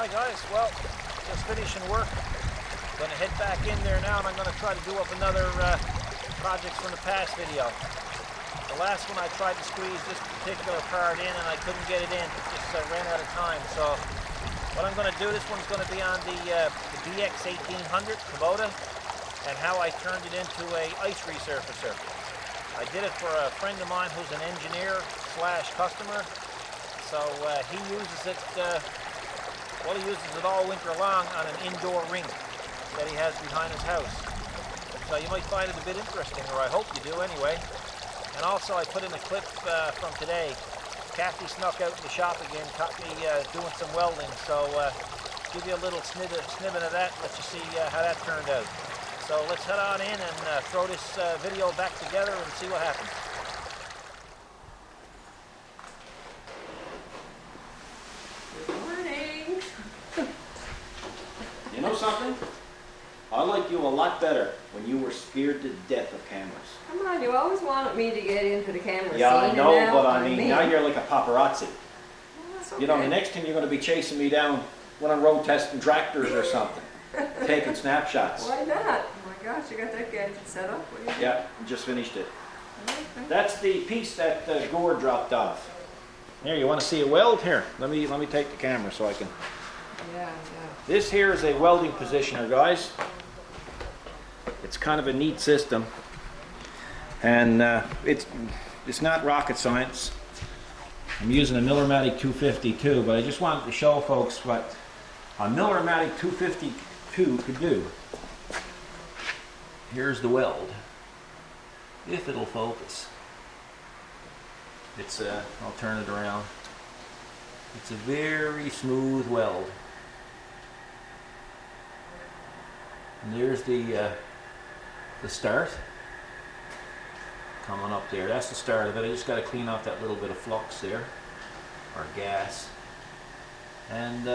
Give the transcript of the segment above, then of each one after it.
Hi guys, well, just finishing work. Gonna head back in there now and I'm gonna try to do up another project from the past video. The last one I tried to squeeze this particular part in and I couldn't get it in. It just ran out of time. So what I'm gonna do, this one's gonna be on the BX1800 Kubota and how I turned it into a ice resurfacer. I did it for a friend of mine who's an engineer slash customer. So he uses it, well, he uses it all winter long on an indoor rink that he has behind his house. So you might find it a bit interesting, or I hope you do anyway. And also I put in a clip from today. Kathy snuck out in the shop again, caught me doing some welding. So give you a little snippet of that, let you see how that turned out. So let's head on in and throw this video back together and see what happens. You know something? I like you a lot better when you were scared to death of cameras. Come on, you always wanted me to get into the camera scene. Yeah, I know, and but I mean, now you're like a paparazzi. Well, that's okay. You know, the next thing you're going to be chasing me down when I'm road testing tractors or something, taking snapshots. Why not? Oh my gosh, you got that gadget set up? What are you doing? Yeah, just finished it. Okay. That's the piece that Gore dropped off. Here, you want to see a weld? Here, let me take the camera so I can. Yeah. This here is a welding positioner, guys. It's kind of a neat system, and it's not rocket science. I'm using a Miller-Matic 252, but I just wanted to show folks what a Miller-Matic 252 could do. Here's the weld, if it'll focus. It's I'll turn it around. It's a very smooth weld. And there's the start coming up there. That's the start of it. I just got to clean off that little bit of flux there, or gas. And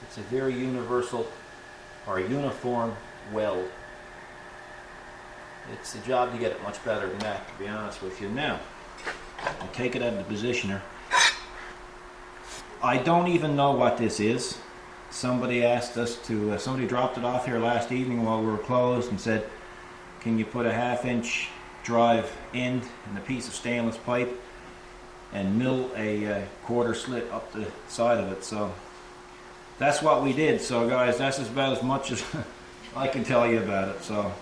it's a very universal or a uniform weld. It's the job to get it much better than that, to be honest with you. Now, I'll take it out of the positioner. I don't even know what this is. Somebody asked us to, somebody dropped it off here last evening while we were closed and said, can you put a 1/2-inch drive end in a piece of stainless pipe and mill a quarter slit up the side of it. So that's what we did. So guys, that's about as much as I can tell you about it. So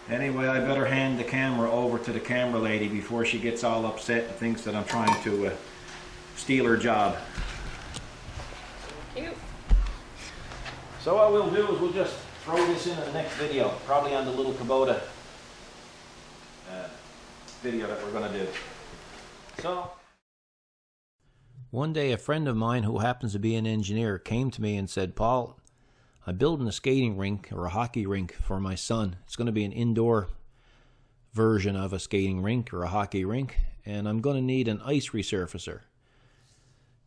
anyway, I better hand the camera over to the camera lady before she gets all upset and thinks that I'm trying to steal her job. Cute. So what we'll do is we'll just throw this in the next video, probably on the little Kubota video that we're going to do. So one day a friend of mine who happens to be an engineer came to me and said, Paul, I'm building a skating rink or a hockey rink for my son. It's going to be an indoor version of a skating rink or a hockey rink, and I'm going to need an ice resurfacer.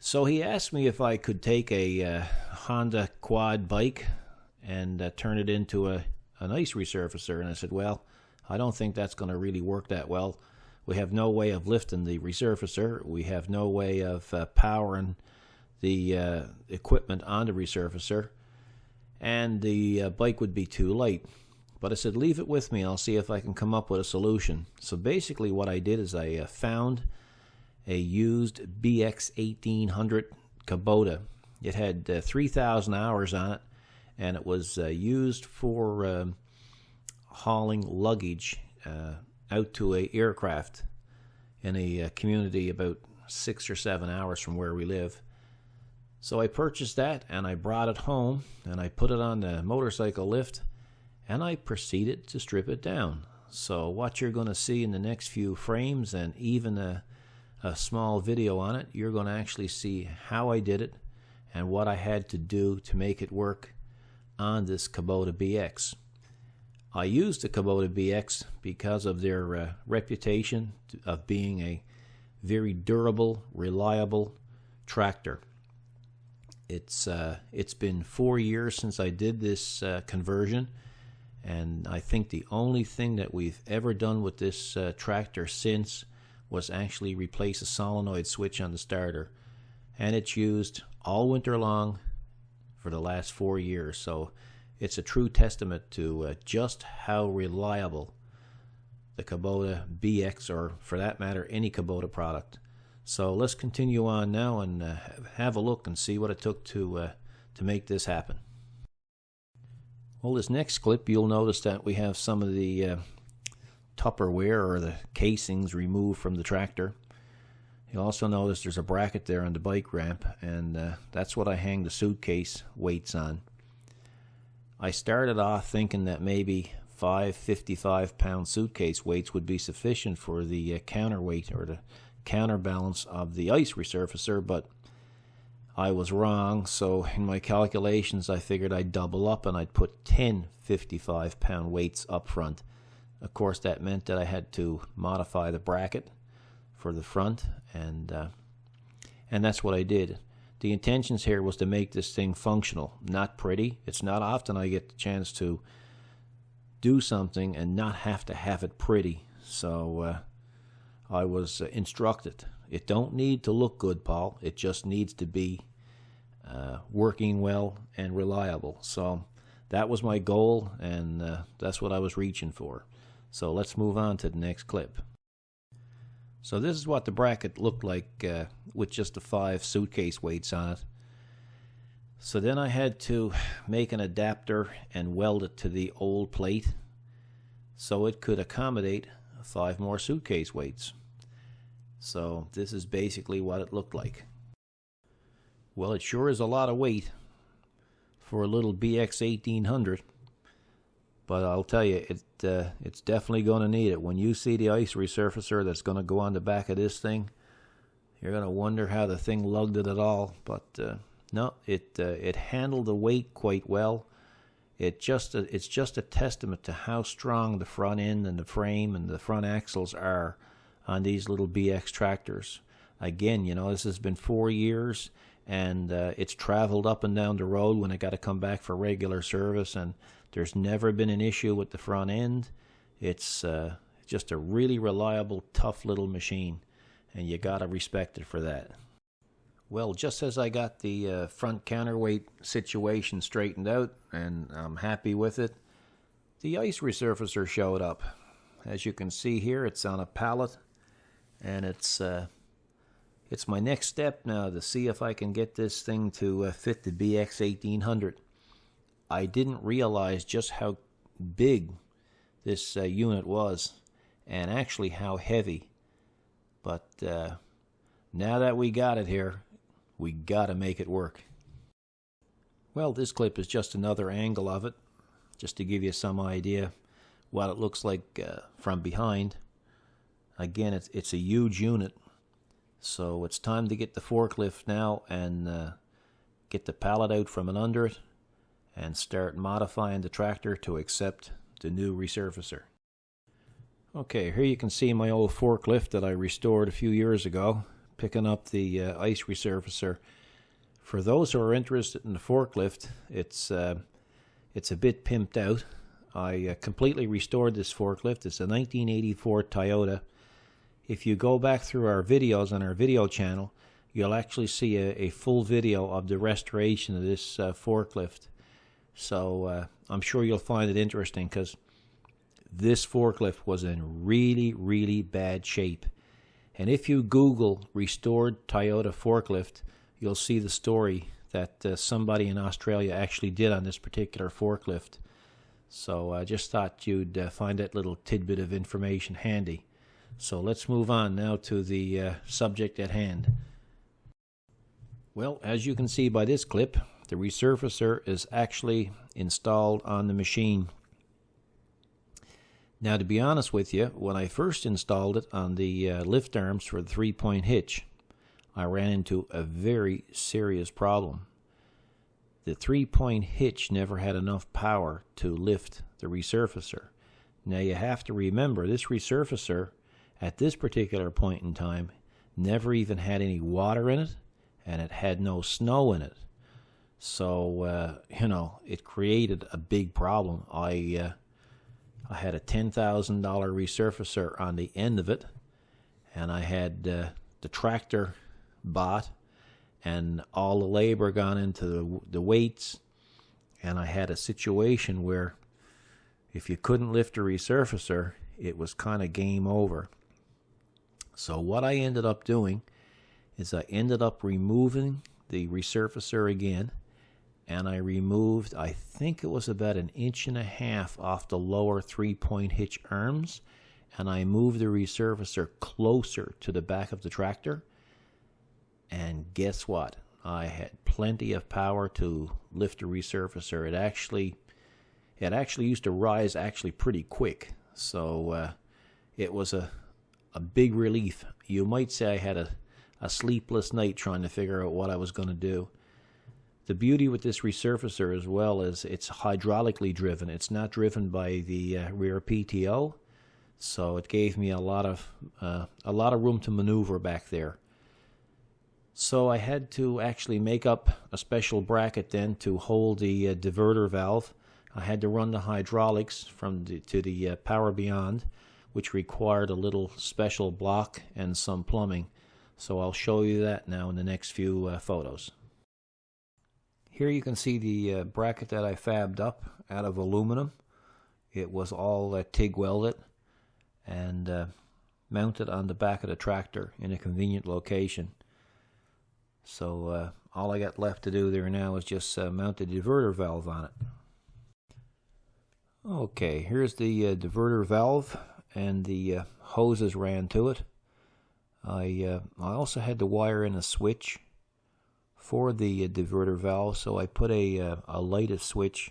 So he asked me if I could take a Honda quad bike and turn it into an ice resurfacer. And I said, well, I don't think that's going to really work that well. We have no way of lifting the resurfacer. We have no way of powering the equipment on the resurfacer. And the bike would be too light. But I said, leave it with me. I'll see if I can come up with a solution. So basically what I did is I found a used BX1800 Kubota. It had 3,000 hours on it, and it was used for hauling luggage out to an aircraft in a community about 6 or 7 hours from where we live. So I purchased that, and I brought it home, and I put it on the motorcycle lift, and I proceeded to strip it down. So what you're going to see in the next few frames, and even a small video on it, you're going to actually see how I did it and what I had to do to make it work on this Kubota BX. I used the Kubota BX because of their reputation of being a very durable, reliable tractor. It's been 4 years since I did this conversion, and I think the only thing that we've ever done with this tractor since was actually replace a solenoid switch on the starter, and it's used all winter long for the last 4 years. So it's a true testament to just how reliable the Kubota BX, or for that matter, any Kubota product. So let's continue on now and have a look and see what it took to make this happen. Well, this next clip, you'll notice that we have some of the Tupperware or the casings removed from the tractor. You'll also notice there's a bracket there on the bike ramp, and that's what I hang the suitcase weights on. I started off thinking that maybe 5 55-pound suitcase weights would be sufficient for the counterweight or the counterbalance of the ice resurfacer, but I was wrong. So in my calculations, I figured I'd double up and I'd put 10 55-pound weights up front. Of course, that meant that I had to modify the bracket for the front, and that's what I did. The intentions here was to make this thing functional, not pretty. It's not often I get the chance to do something and not have to have it pretty. So I was instructed, it don't need to look good, Paul. It just needs to be working well and reliable. So that was my goal, and that's what I was reaching for. So let's move on to the next clip. So this is what the bracket looked like with just the 5 suitcase weights on it. So then I had to make an adapter and weld it to the old plate so it could accommodate 5 more suitcase weights. So this is basically what it looked like. Well, it sure is a lot of weight for a little BX1800, but I'll tell you, it's definitely going to need it. When you see the ice resurfacer that's going to go on the back of this thing, you're going to wonder how the thing lugged it at all. But no, it handled the weight quite well. It's just a testament to how strong the front end and the frame and the front axles are on these little BX tractors. Again, you know, this has been 4 years, and it's traveled up and down the road when it got to come back for regular service, and there's never been an issue with the front end. It's just a really reliable, tough little machine, and you got to respect it for that. Well, just as I got the front counterweight situation straightened out, and I'm happy with it, the ice resurfacer showed up. As you can see here, it's on a pallet, and it's my next step now to see if I can get this thing to fit the BX1800. I didn't realize just how big this unit was, and actually how heavy. But now that we got it here, we gotta make it work. Well, this clip is just another angle of it, just to give you some idea what it looks like from behind. Again, it's a huge unit, so it's time to get the forklift now and get the pallet out from under it and start modifying the tractor to accept the new resurfacer. Okay, here you can see my old forklift that I restored a few years ago, picking up the ice resurfacer. For those who are interested in the forklift, it's a bit pimped out. I completely restored this forklift. It's a 1984 Toyota. If you go back through our videos on our video channel, you'll actually see a full video of the restoration of this forklift. So I'm sure you'll find it interesting, because this forklift was in really, really bad shape. And if you Google restored Toyota forklift, you'll see the story that somebody in Australia actually did on this particular forklift. So I just thought you'd find that little tidbit of information handy. So let's move on now to the subject at hand. Well, as you can see by this clip, the resurfacer is actually installed on the machine. Now, to be honest with you, when I first installed it on the lift arms for the 3-point hitch, I ran into a very serious problem. The 3-point hitch never had enough power to lift the resurfacer. Now, you have to remember, this resurfacer at this particular point in time never even had any water in it, and it had no snow in it. So, it created a big problem. I had a $10,000 resurfacer on the end of it, and I had the tractor bought, and all the labor gone into the weights, and I had a situation where if you couldn't lift a resurfacer, it was kind of game over. So what I ended up doing is I ended up removing the resurfacer again, and I removed, I think it was about 1.5 inches off the lower 3-point hitch arms, and I moved the resurfacer closer to the back of the tractor. And guess what? I had plenty of power to lift the resurfacer. It actually used to rise pretty quick. So it was a big relief. You might say I had a sleepless night trying to figure out what I was going to do. The beauty with this resurfacer as well is it's hydraulically driven. It's not driven by the rear PTO, so it gave me a lot of room to maneuver back there. So I had to actually make up a special bracket then to hold the diverter valve. I had to run the hydraulics to the power beyond, which required a little special block and some plumbing. So I'll show you that now in the next few photos. Here you can see the bracket that I fabbed up out of aluminum. It was all TIG welded and mounted on the back of the tractor in a convenient location. So all I got left to do there now is just mount the diverter valve on it. Okay, here's the diverter valve, and the hoses ran to it. I also had to wire in a switch for the diverter valve, so I put a lighted switch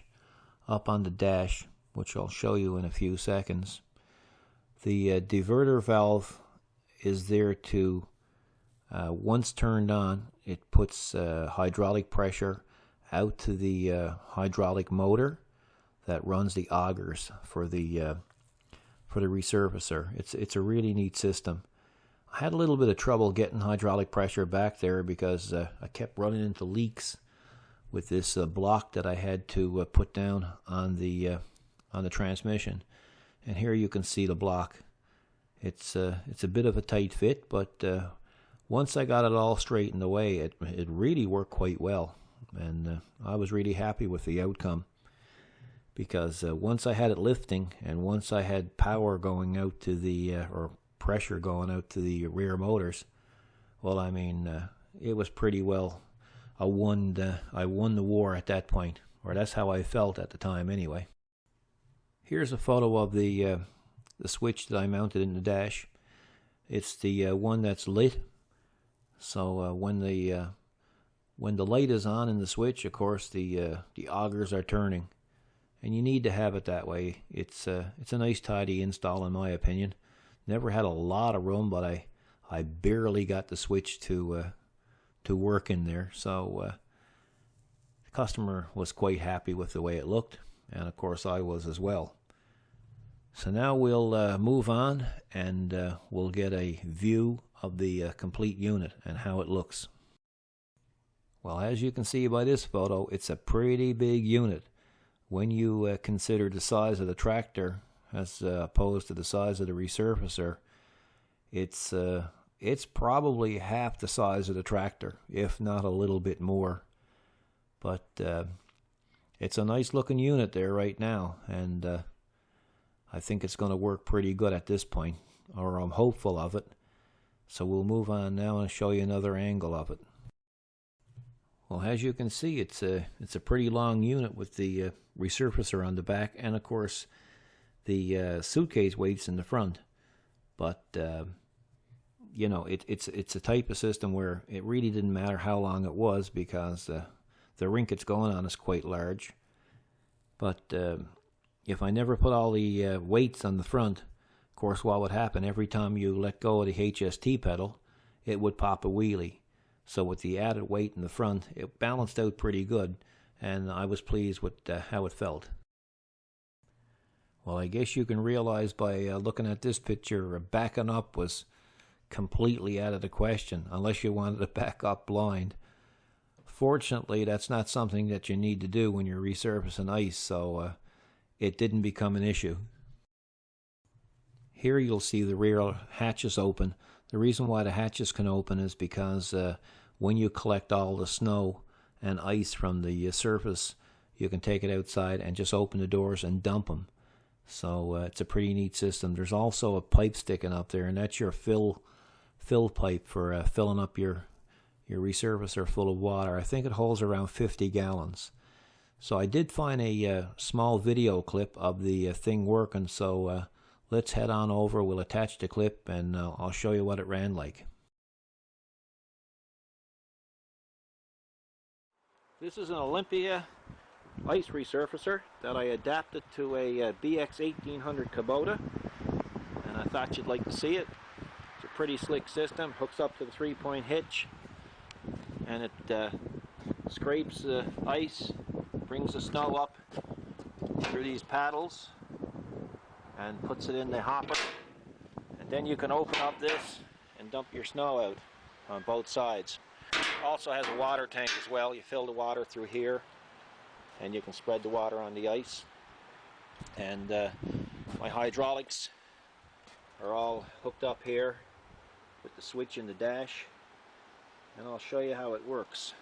up on the dash, which I'll show you in a few seconds. The diverter valve is there to, once turned on, it puts hydraulic pressure out to the hydraulic motor that runs the augers for the resurfacer. It's a really neat system. I had a little bit of trouble getting hydraulic pressure back there because I kept running into leaks with this block that I had to put down on the transmission. And here you can see the block. It's a bit of a tight fit, but once I got it all straightened away, it really worked quite well, and I was really happy with the outcome. Because once I had it lifting, and once I had power going out to the or pressure going out to the rear motors, well, I mean, it was pretty well I won the war at that point, or that's how I felt at the time anyway. Here's a photo of the switch that I mounted in the dash. It's the one that's lit. So when the light is on in the switch, of course the augers are turning, and you need to have it that way. It's a nice tidy install in my opinion. Never had a lot of room, but I barely got the switch to work in there. So the customer was quite happy with the way it looked, and of course I was as well. So now we'll move on, and we'll get a view of the complete unit and how it looks. Well, as you can see by this photo, it's a pretty big unit. When you consider the size of the tractor as opposed to the size of the resurfacer, it's probably half the size of the tractor, if not a little bit more. But it's a nice looking unit there right now, and I think it's going to work pretty good at this point, or I'm hopeful of it. So we'll move on now and show you another angle of it. Well, as you can see, it's a pretty long unit with the resurfacer on the back, and of course the suitcase weights in the front. But you know, it's a type of system where it really didn't matter how long it was, because the rink it's going on is quite large. But if I never put all the weights on the front, of course what would happen every time you let go of the HST pedal, it would pop a wheelie. So with the added weight in the front, it balanced out pretty good, and I was pleased with how it felt. Well, I guess you can realize by looking at this picture, backing up was completely out of the question, unless you wanted to back up blind. Fortunately, that's not something that you need to do when you're resurfacing ice, so it didn't become an issue. Here you'll see the rear hatches open. The reason why the hatches can open is because when you collect all the snow and ice from the surface, you can take it outside and just open the doors and dump them. So it's a pretty neat system. There's also a pipe sticking up there, and that's your fill pipe for filling up your resurfacer full of water. I think it holds around 50 gallons. So I did find a small video clip of the thing working, so let's head on over. We'll attach the clip and I'll show you what it ran like. This is an Olympia ice resurfacer that I adapted to a BX1800 Kubota, and I thought you'd like to see it. It's a pretty slick system, hooks up to the 3-point hitch, and it scrapes the ice, brings the snow up through these paddles and puts it in the hopper, and then you can open up this and dump your snow out on both sides. Also has a water tank as well. You fill the water through here and you can spread the water on the ice. And my hydraulics are all hooked up here with the switch in the dash, and I'll show you how it works.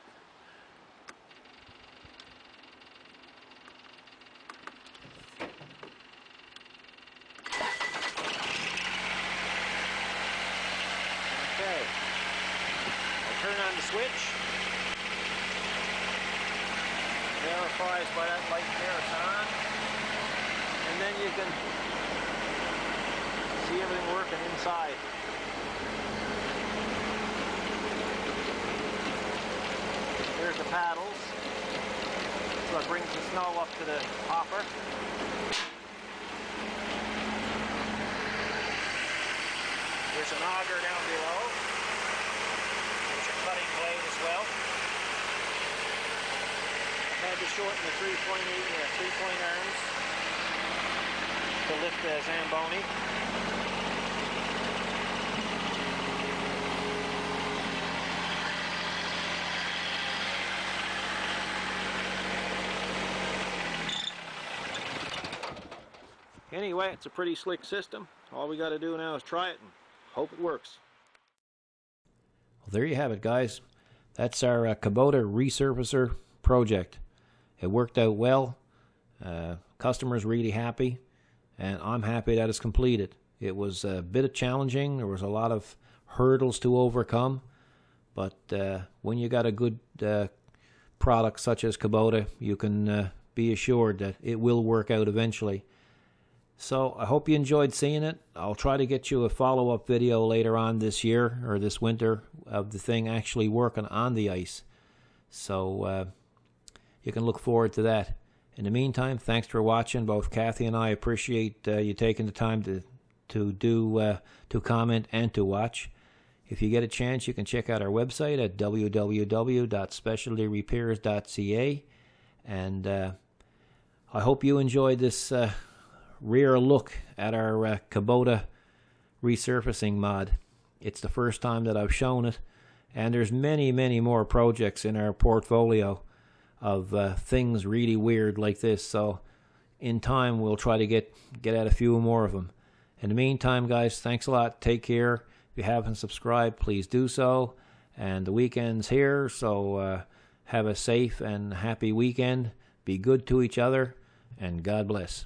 Okay, I'll turn on the switch. Verifies by that light there it's on, and then you can see everything working inside. There's the paddles, so it brings the snow up to the hopper. There's an auger down below. There's your cutting blade as well. I had to shorten the 3-point arms to lift the Zamboni. Anyway, it's a pretty slick system. All we got to do now is try it and hope it works. Well, there you have it, guys. That's our Kubota resurfacer project. It worked out well. Customer's really happy, and I'm happy that it's completed. It was a bit challenging. There was a lot of hurdles to overcome, but when you got a good product such as Kubota, you can be assured that it will work out eventually. So I hope you enjoyed seeing it. I'll try to get you a follow-up video later on this year or this winter of the thing actually working on the ice. So you can look forward to that. In the meantime, thanks for watching. Both Kathy and I appreciate you taking the time to comment and to watch. If you get a chance, you can check out our website at www.specialtyrepairs.ca. And I hope you enjoyed this rear look at our Kubota resurfacing mod. It's the first time that I've shown it, and there's many more projects in our portfolio of things really weird like this. So in time we'll try to get at a few more of them. In the meantime, guys, thanks a lot. Take care. If you haven't subscribed, please do so. And the weekend's here, so have a safe and happy weekend. Be good to each other, and God bless.